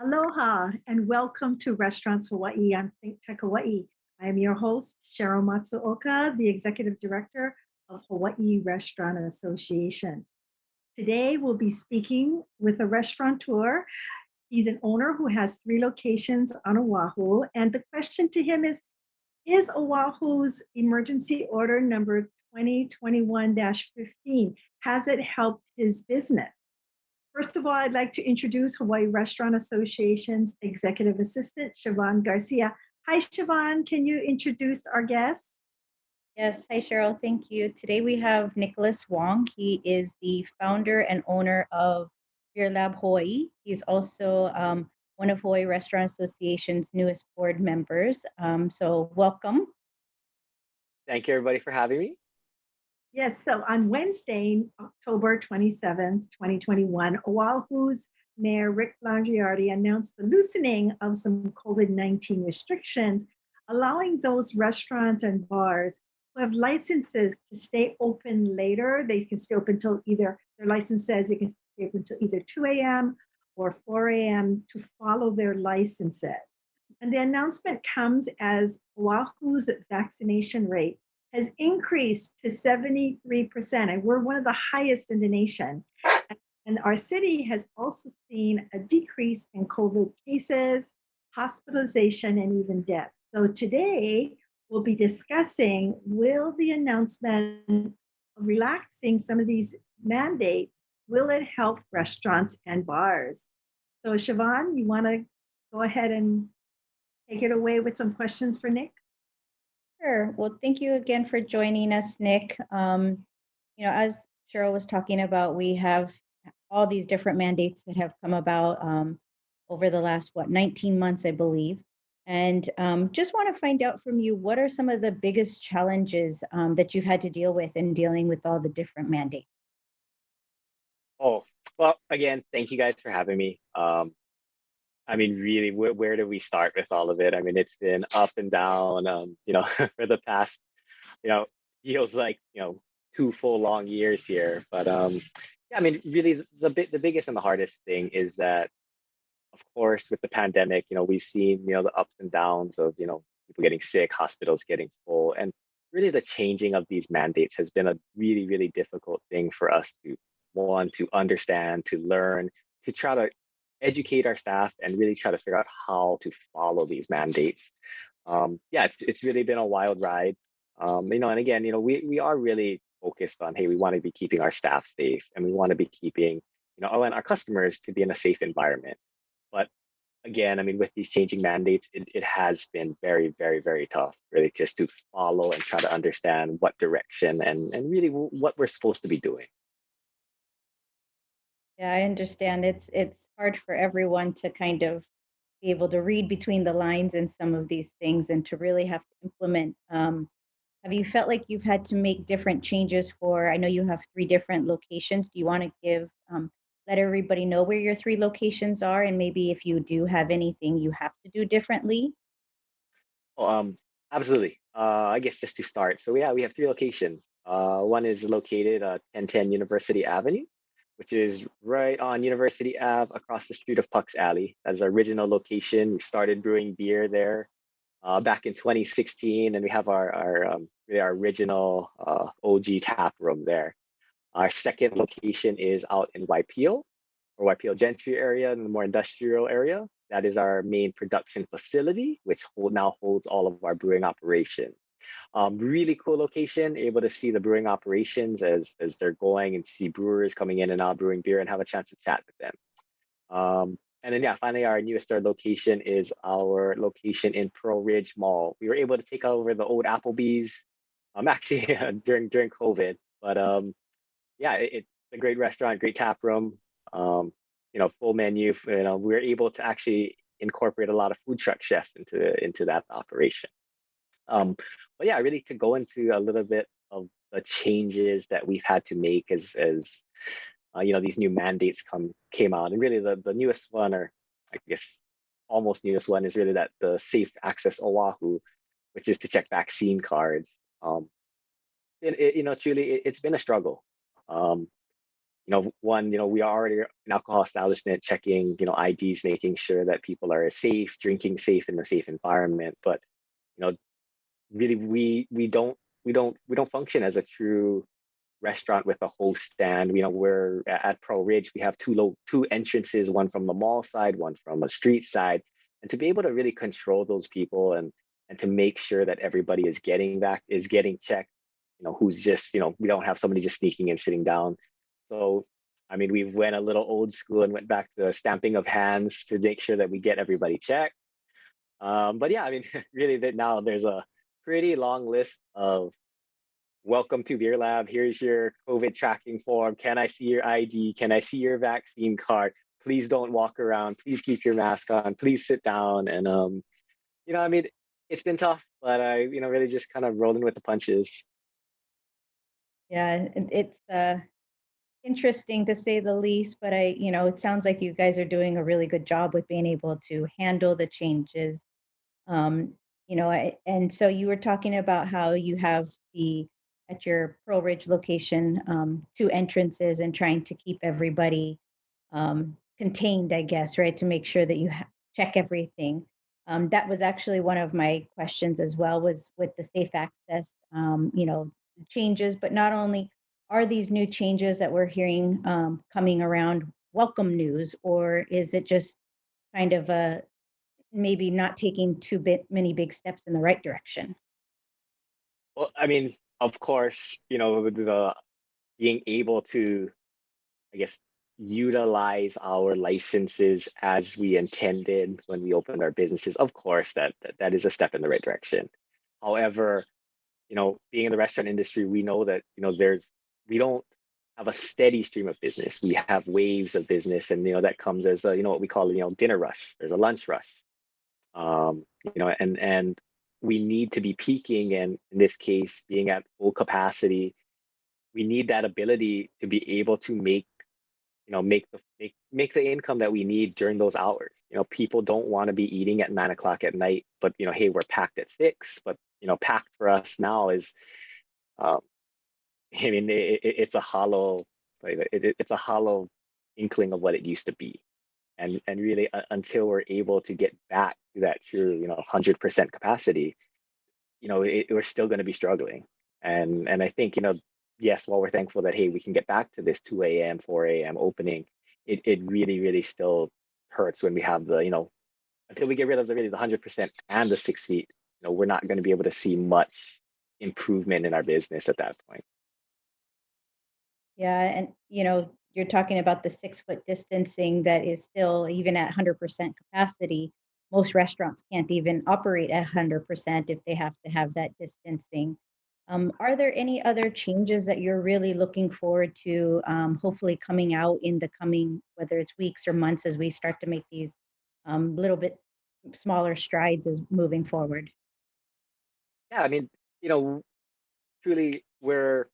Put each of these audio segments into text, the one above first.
Aloha and welcome to Restaurants Hawaii on ThinkTech Hawaii. I am your host, Sheryl Matsuoka, the Executive Director of Hawaii Restaurant Association. Today, we'll be speaking with a restaurateur. He's an owner who has 3 locations on Oahu. And the question to him is Oahu's emergency order number 2021-15, has it helped his business? First of all, I'd like to introduce Hawaii Restaurant Association's Executive Assistant, Chivon Garcia. Hi, Chivon. Can you introduce our guest? Yes, hi Cheryl, thank you. Today we have Nicolas Wong. He is the founder and owner of Beer Lab Hawaii. He's also one of Hawaii Restaurant Association's newest board members. So welcome. Thank you, everybody, for having me. Yes, so on Wednesday, October 27th, 2021, Oahu's Mayor Rick Blangiardi announced the loosening of some COVID-19 restrictions, allowing those restaurants and bars who have licenses to stay open later. They can stay open until either their license says they can stay open until either 2 a.m. or 4 a.m. to follow their licenses. And the announcement comes as Oahu's vaccination rate has increased to 73%, and we're one of the highest in the nation. And our city has also seen a decrease in COVID cases, hospitalization, and even death. So today, we'll be discussing, will the announcement of relaxing some of these mandates, will it help restaurants and bars? So Chivon, you wanna go ahead and take it away with some questions for Nick? Sure. Well, thank you again for joining us, Nick. As Cheryl was talking about, we have all these different mandates that have come about over the last, 19 months, I believe. And just want to find out from you, what are some of the biggest challenges that you've had to deal with in dealing with all the different mandates? Oh, well, again, thank you guys for having me. Really, where do we start with all of it? I mean, it's been up and down, for the past, you know, feels like, 2 full long years here. But yeah, really, the biggest and the hardest thing is that, of course, with the pandemic, we've seen, the ups and downs of, people getting sick, hospitals getting full, and really the changing of these mandates has been a really, really difficult thing for us to want to understand, to learn, to try to educate our staff and really try to figure out how to follow these mandates. Yeah, it's really been a wild ride. And again, we are really focused on, hey, we want to be keeping our staff safe and we want to be keeping, and our customers to be in a safe environment. But again, with these changing mandates, it has been very, very, very tough, really, just to follow and try to understand what direction and really what we're supposed to be doing. Yeah, I understand. It's hard for everyone to kind of be able to read between the lines in some of these things and to really have to implement. Have you felt like you've had to make different changes for, I know you have 3 different locations. Do you want to let everybody know where your 3 locations are? And maybe if you do have anything you have to do differently? Well, absolutely. I guess just to start, so yeah, we have 3 locations. One is located at 1010 University Avenue, which is right on University Ave across the street of Puck's Alley. That's our original location. We started brewing beer there back in 2016, and we have really our original OG tap room there. Our second location is out in Waipio, or Waipio Gentry area, in the more industrial area. That is our main production facility, which now holds all of our brewing operations. Really cool location, able to see the brewing operations as they're going and see brewers coming in and out brewing beer and have a chance to chat with them. And then yeah, finally our newest third location is our location in Pearl Ridge Mall. We were able to take over the old Applebee's, actually during COVID, but yeah, it's a great restaurant, great tap room, full menu. We're able to actually incorporate a lot of food truck chefs into that operation. But yeah, really to go into a little bit of the changes that we've had to make as these new mandates came out, and really the newest one, or I guess almost newest one, is really that the Safe Access Oahu, which is to check vaccine cards. Truly, it's been a struggle. Um, one, we are already an alcohol establishment, checking, IDs, making sure that people are safe, drinking safe in a safe environment. But, you know, really, we don't function as a true restaurant with a host stand. We're at Pearl Ridge. We have two entrances, one from the mall side, one from a street side, and to be able to really control those people and to make sure that everybody is getting checked. Who's just we don't have somebody just sneaking and sitting down. So I mean, we went a little old school and went back to stamping of hands to make sure that we get everybody checked. But yeah, I mean, really, that now there's a pretty long list of welcome to Beer Lab. Here's your COVID tracking form. Can I see your ID? Can I see your vaccine card? Please don't walk around. Please keep your mask on. Please sit down. And I mean, it's been tough, but I, really just kind of rolling with the punches. Yeah, it's interesting to say the least, but it sounds like you guys are doing a really good job with being able to handle the changes. And so you were talking about how you have at your Pearl Ridge location, two entrances and trying to keep everybody contained, I guess, right? To make sure that you check everything. That was actually one of my questions as well, was with the safe access, changes, but not only are these new changes that we're hearing coming around welcome news, or is it just kind of a maybe not taking many big steps in the right direction? Well, I mean, of course, the being able to, I guess, utilize our licenses as we intended when we opened our businesses. Of course, that is a step in the right direction. However, being in the restaurant industry, we know that, we don't have a steady stream of business. We have waves of business, and that comes as a, what we call, dinner rush. There's a lunch rush. And we need to be peaking, and in this case, being at full capacity, we need that ability to be able to make the income that we need during those hours. People don't want to be eating at 9 o'clock at night, but hey, we're packed at 6. But packed for us now is, um, I mean, it's a hollow, it's a hollow inkling of what it used to be. And really, until we're able to get back to that true, 100% capacity, we're still going to be struggling. And I think, yes, while we're thankful that, hey, we can get back to this 2 a.m., 4 a.m. opening, it really, really still hurts when we have the, until we get rid of the 100% and the 6 feet, we're not going to be able to see much improvement in our business at that point. Yeah, and you're talking about the 6 foot distancing that is still even at 100% capacity. Most restaurants can't even operate at 100% if they have to have that distancing. Are there any other changes that you're really looking forward to, hopefully coming out in the coming, whether it's weeks or months, as we start to make these little bit smaller strides as moving forward? Yeah, I mean, you know, truly, we're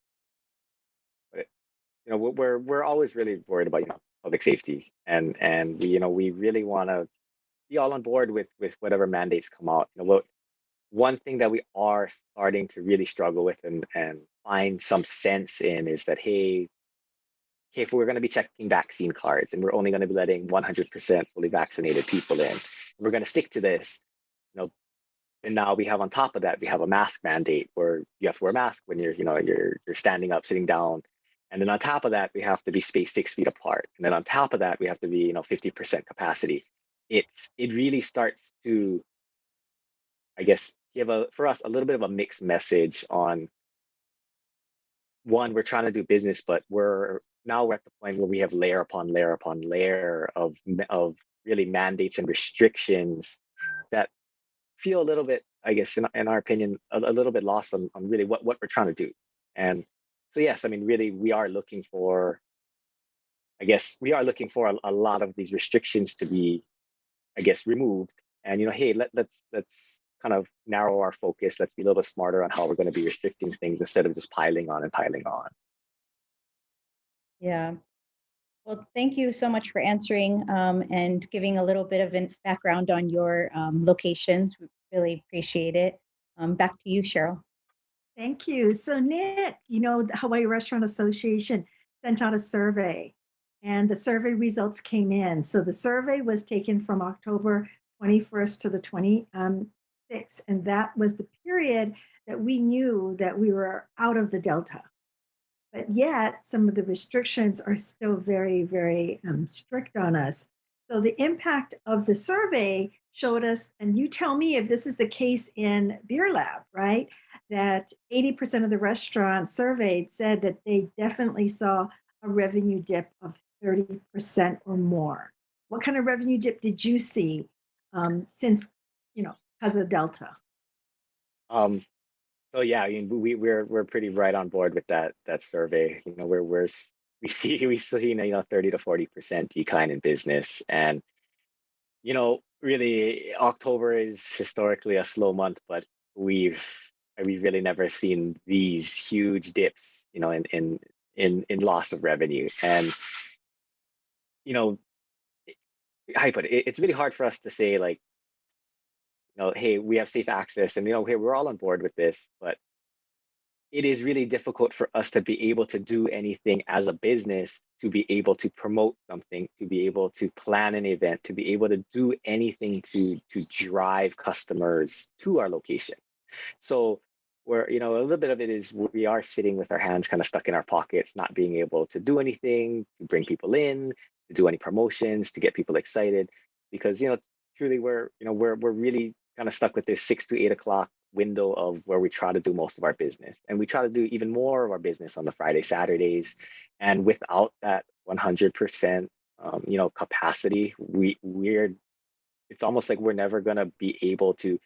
always really worried about public safety, and we really want to be all on board with whatever mandates come out. What one thing that we are starting to really struggle with and find some sense in is that, hey, if we're going to be checking vaccine cards and we're only going to be letting 100% fully vaccinated people in, we're going to stick to this. You know, and now we have, on top of that, we have a mask mandate where you have to wear a mask when you're standing up, sitting down. And then on top of that, we have to be spaced 6 feet apart. And then on top of that, we have to be, 50% capacity. It really starts to, I guess, give for us a little bit of a mixed message on, one, we're trying to do business, but we're at the point where we have layer upon layer upon layer of really mandates and restrictions that feel a little bit, I guess, in our opinion, a little bit lost on really what we're trying to do. And so, yes, I mean, really, we are looking for a lot of these restrictions to be, I guess, removed. And, hey, let's kind of narrow our focus. Let's be a little bit smarter on how we're going to be restricting things instead of just piling on and piling on. Yeah. Well, thank you so much for answering and giving a little bit of background on your locations. We really appreciate it. Back to you, Cheryl. Thank you. So, Nick, the Hawaii Restaurant Association sent out a survey, and the survey results came in. So the survey was taken from October 21st to the 26th, and that was the period that we knew that we were out of the Delta. But yet, some of the restrictions are still very, very strict on us. So the impact of the survey showed us, and you tell me if this is the case in Beer Lab, right? That 80% of the restaurants surveyed said that they definitely saw a revenue dip of 30% or more. What kind of revenue dip did you see since, because of Delta? Um, so yeah, I mean, we're pretty right on board with that survey. We see 30 to 40% decline in business, and really October is historically a slow month, but we've we've really never seen these huge dips, in loss of revenue. And you know, how you put it, it's really hard for us to say like, hey, we have safe access, and hey, we're all on board with this, but it is really difficult for us to be able to do anything as a business, to be able to promote something, to be able to plan an event, to be able to do anything to drive customers to our location. So where, a little bit of it is we are sitting with our hands kind of stuck in our pockets, not being able to do anything, to bring people in, to do any promotions, to get people excited, because, truly we're really kind of stuck with this 6 to 8 o'clock window of where we try to do most of our business. And we try to do even more of our business on the Friday, Saturdays. And without that 100%, capacity, it's almost like we're never going to be able to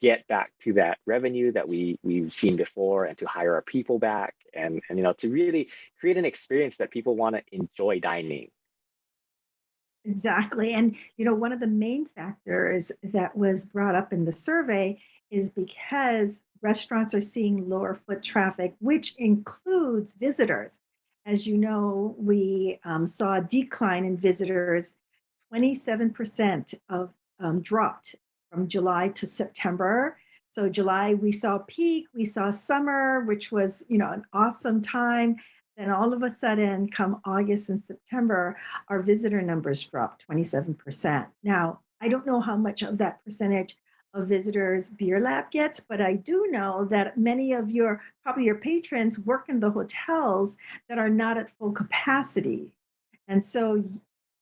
get back to that revenue that we've seen before, and to hire our people back, and to really create an experience that people want to enjoy dining. Exactly. And, one of the main factors that was brought up in the survey is because restaurants are seeing lower foot traffic, which includes visitors. As you know, we saw a decline in visitors, 27% of dropped from July to September. So July, we saw peak, we saw summer, which was, an awesome time. Then all of a sudden, come August and September, our visitor numbers dropped 27%. Now, I don't know how much of that percentage of visitors Beer Lab gets, but I do know that many of probably your patrons work in the hotels that are not at full capacity. And so,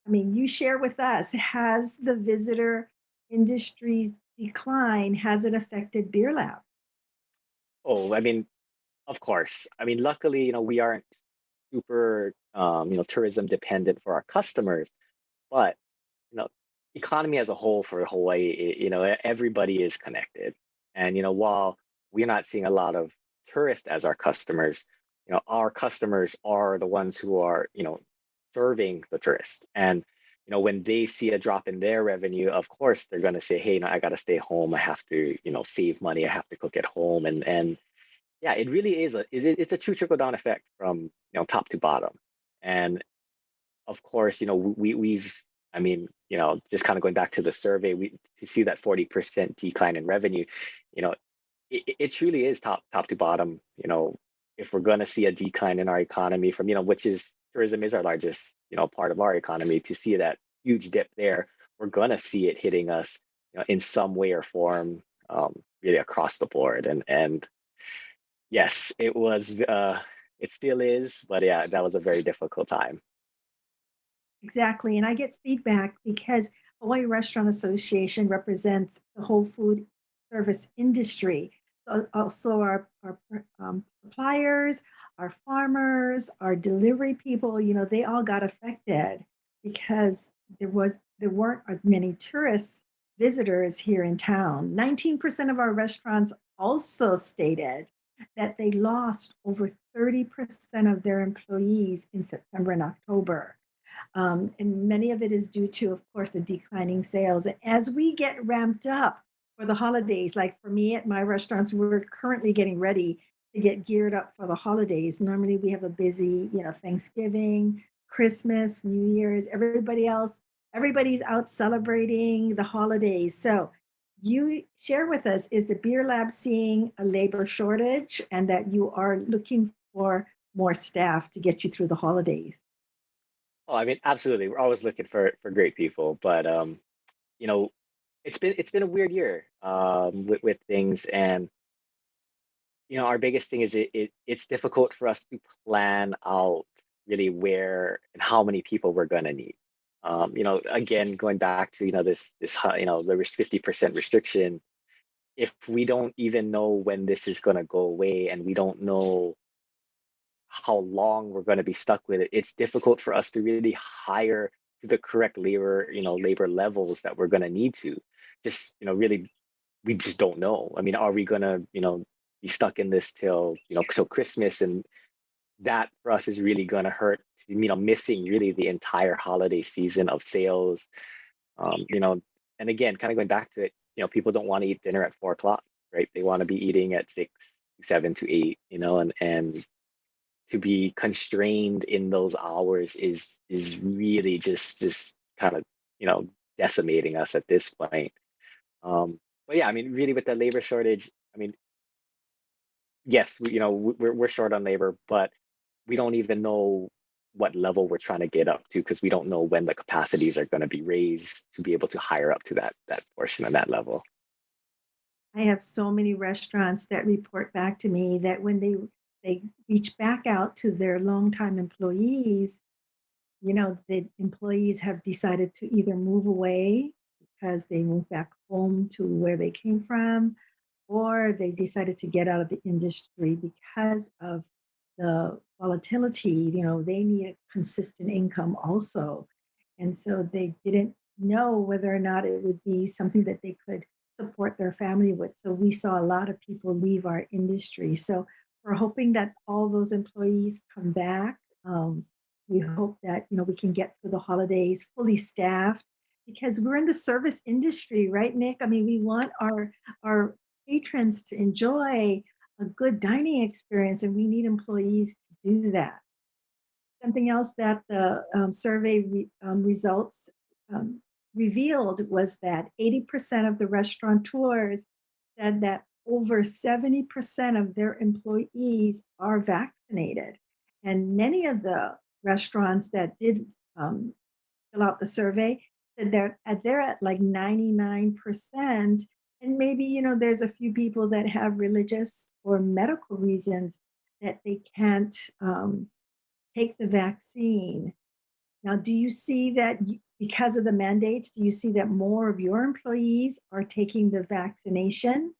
I mean, you share with us, has the visitor industry's decline, has it affected Beer Lab? Oh, I mean, of course. I mean, luckily, we aren't super, tourism dependent for our customers, but you know, economy as a whole for Hawaii, everybody is connected. And while we're not seeing a lot of tourists as our customers, our customers are the ones who are, serving the tourists. And when they see a drop in their revenue, of course they're going to say, hey, I got to stay home. I have to, save money. I have to cook at home. And yeah, it really it's a true trickle down effect from top to bottom. And of course, we've, I mean, just kind of going back to the survey, we to see that 40% decline in revenue, you know, it truly is top to bottom. If we're going to see a decline in our economy from, which is tourism is our largest, part of our economy, to see that huge dip there, we're going to see it hitting us, in some way or form, really across the board. And yes, it still is, but yeah, that was a very difficult time. Exactly. And I get feedback because Hawaii Restaurant Association represents the whole food service industry. So also our suppliers, our farmers, our delivery people, they all got affected because there weren't as many tourists visitors here in town. 19% of our restaurants also stated that they lost over 30% of their employees in September and October. And many of it is due to, of course, the declining sales. As we get ramped up for the holidays, like for me at my restaurants, we're currently getting ready to get geared up for the holidays. Normally we have a busy, Thanksgiving, Christmas, New Year's, everybody's out celebrating the holidays. So you share with us, is the Beer Lab seeing a labor shortage and that you are looking for more staff to get you through the holidays? Oh, I mean, absolutely. We're always looking for great people, but you know, it's been a weird year with things, and our biggest thing is it's difficult for us to plan out really where and how many people we're gonna need. Again, going back to there was 50% restriction. If we don't even know when this is gonna go away, and we don't know how long we're going to be stuck with it, it's difficult for us to really hire to the correct labor levels that we're going to need to. Just, really, we just don't know. I mean, are we going to, be stuck in this till Christmas? And that for us is really going to hurt, missing really the entire holiday season of sales. Um, you know, and again, kind of going back to it, people don't want to eat dinner at 4 o'clock, right? They want to be eating at 6, 7 to 8, and to be constrained in those hours is really just kind of decimating us at this point. But yeah, I mean, really with the labor shortage, I mean, yes, we're short on labor, but we don't even know what level we're trying to get up to, because we don't know when the capacities are going to be raised to be able to hire up to that portion of that level. I have so many restaurants that report back to me that when they reach back out to their longtime employees, the employees have decided to either move away because they moved back home to where they came from, or they decided to get out of the industry because of the volatility. They need a consistent income also. And so they didn't know whether or not it would be something that they could support their family with. So we saw a lot of people leave our industry. So we're hoping that all those employees come back. We hope that we can get through the holidays fully staffed, because we're in the service industry, right, Nick? I mean, we want our patrons to enjoy a good dining experience, and we need employees to do that. Something else that the survey results um, revealed was that 80% of the restaurateurs said that over 70% of their employees are vaccinated. And many of the restaurants that did um, fill out the survey said they're at like 99%. And maybe, there's a few people that have religious or medical reasons that they can't take the vaccine. Now, do you see that because of the mandates, do you see that more of your employees are taking the vaccination?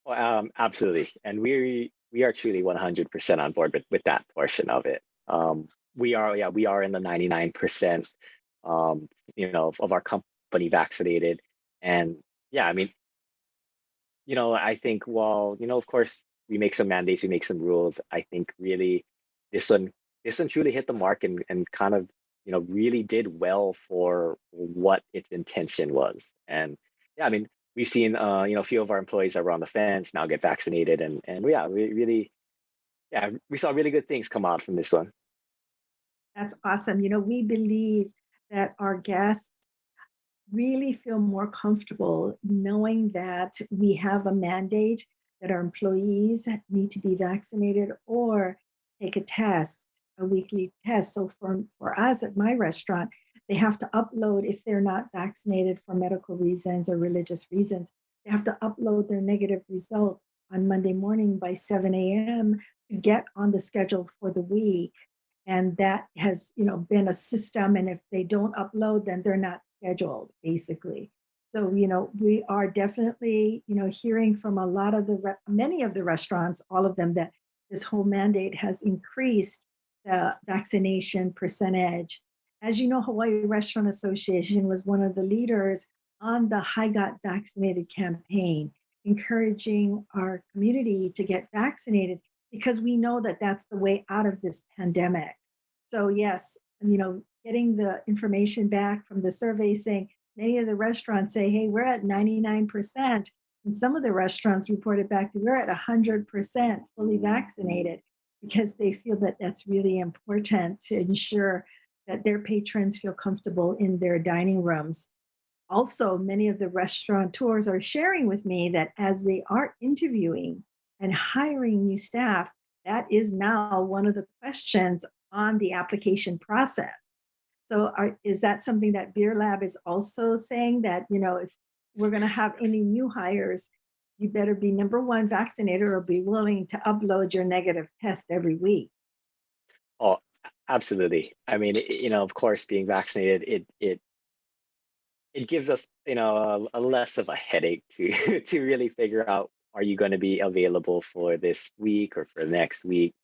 Well, absolutely, and we are truly 100% on board with that portion of it. We are in the 99%, of our company vaccinated, and yeah, I mean, I think, well, of course, we make some mandates, we make some rules. I think really this one, this one truly hit the mark, and kind of, really did well for what its intention was. And yeah, I mean, we've seen, a few of our employees that were on the fence now get vaccinated, and yeah, we really, yeah, we saw really good things come out from this one. That's awesome. We believe that our guests really feel more comfortable knowing that we have a mandate that our employees need to be vaccinated or take a test, a weekly test. So for us at my restaurant, they have to upload, if they're not vaccinated for medical reasons or religious reasons, they have to upload their negative results on Monday morning by 7 a.m. to get on the schedule for the week. And that has been a system, and if they don't upload, then they're not scheduled, basically. So we are definitely hearing from a lot of many of the restaurants, all of them, that this whole mandate has increased the vaccination percentage. As you know, Hawaii Restaurant Association was one of the leaders on the I Got Vaccinated campaign, encouraging our community to get vaccinated, because we know that that's the way out of this pandemic. So yes, getting the information back from the survey saying many of the restaurants say, hey, we're at 99%. And some of the restaurants reported back that we're at 100% fully vaccinated, because they feel that that's really important to ensure that their patrons feel comfortable in their dining rooms. Also, many of the restaurateurs are sharing with me that as they are interviewing and hiring new staff, that is now one of the questions on the application process. So is that something that Beer Lab is also saying that, if we're going to have any new hires, you better be number one vaccinated or be willing to upload your negative test every week? Oh, absolutely. I mean, of course, being vaccinated, it gives us, a less of a headache to to really figure out, are you going to be available for this week or for next week?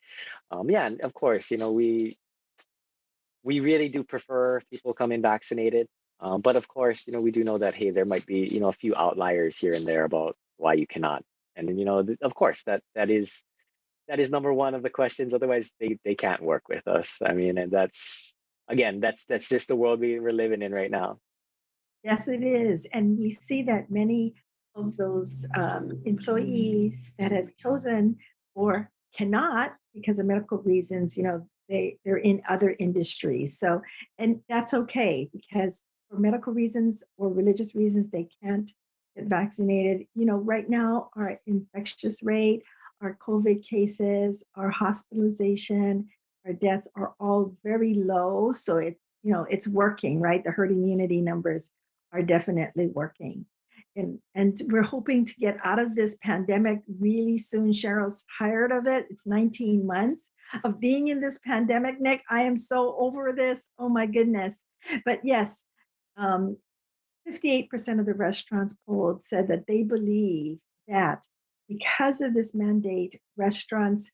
Yeah, and of course, we really do prefer people come in vaccinated. But of course, we do know that, hey, there might be, a few outliers here and there about why you cannot. And then, of course, that is number one of the questions. Otherwise, they can't work with us. I mean, and that's, again, that's just the world we're living in right now. Yes, it is. And we see that many of those employees that have chosen or cannot because of medical reasons, they're in other industries. So, and that's okay because for medical reasons or religious reasons, they can't get vaccinated. Right now, our infectious rate, our COVID cases, our hospitalization, our deaths are all very low. So it's working, right? The herd immunity numbers are definitely working. And we're hoping to get out of this pandemic really soon. Cheryl's tired of it. It's 19 months of being in this pandemic, Nick. I am so over this. Oh my goodness. But yes, um, 58% of the restaurants polled said that they believe that because of this mandate, restaurants,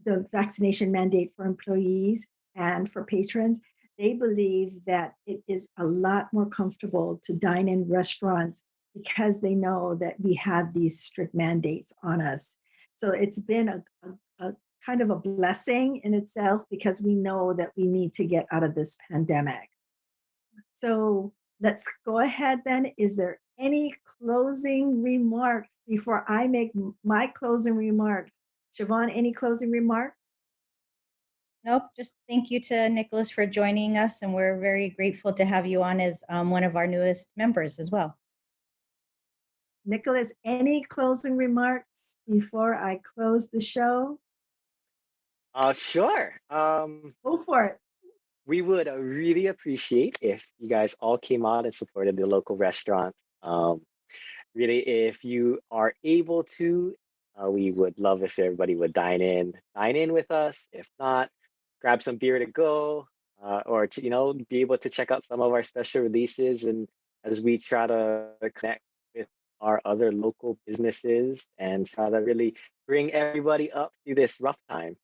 the vaccination mandate for employees and for patrons, they believe that it is a lot more comfortable to dine in restaurants because they know that we have these strict mandates on us. So it's been a kind of a blessing in itself because we know that we need to get out of this pandemic. So let's go ahead then. Is there any closing remarks before I make my closing remarks? Chivon, any closing remarks? Nope, just thank you to Nicholas for joining us, and we're very grateful to have you on as one of our newest members as well. Nicholas, any closing remarks before I close the show? Sure. Go for it. We would really appreciate if you guys all came out and supported the local restaurants. Really, if you are able to, we would love if everybody would dine in with us. If not, grab some beer to go, or to, be able to check out some of our special releases. And as we try to connect with our other local businesses and try to really bring everybody up through this rough time.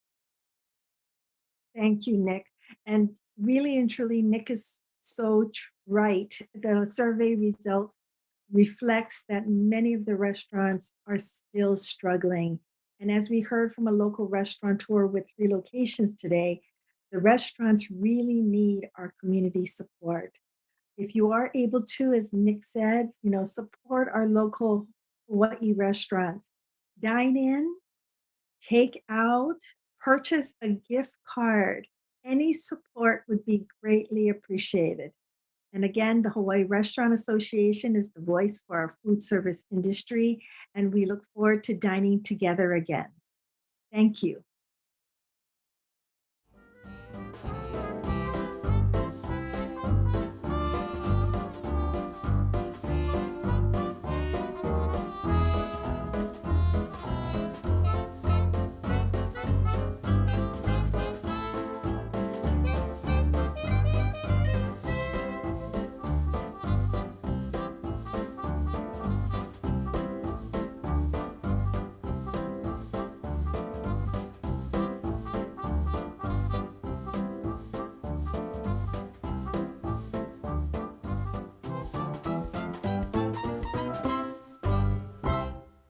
Thank you, Nick. And really and truly, Nick is so right. The survey results reflects that many of the restaurants are still struggling. And as we heard from a local restaurateur with 3 locations today, the restaurants really need our community support. If you are able to, as Nick said, support our local Hawaii restaurants. Dine in, take out, purchase a gift card. Any support would be greatly appreciated. And again, the Hawaii Restaurant Association is the voice for our food service industry, and we look forward to dining together again. Thank you.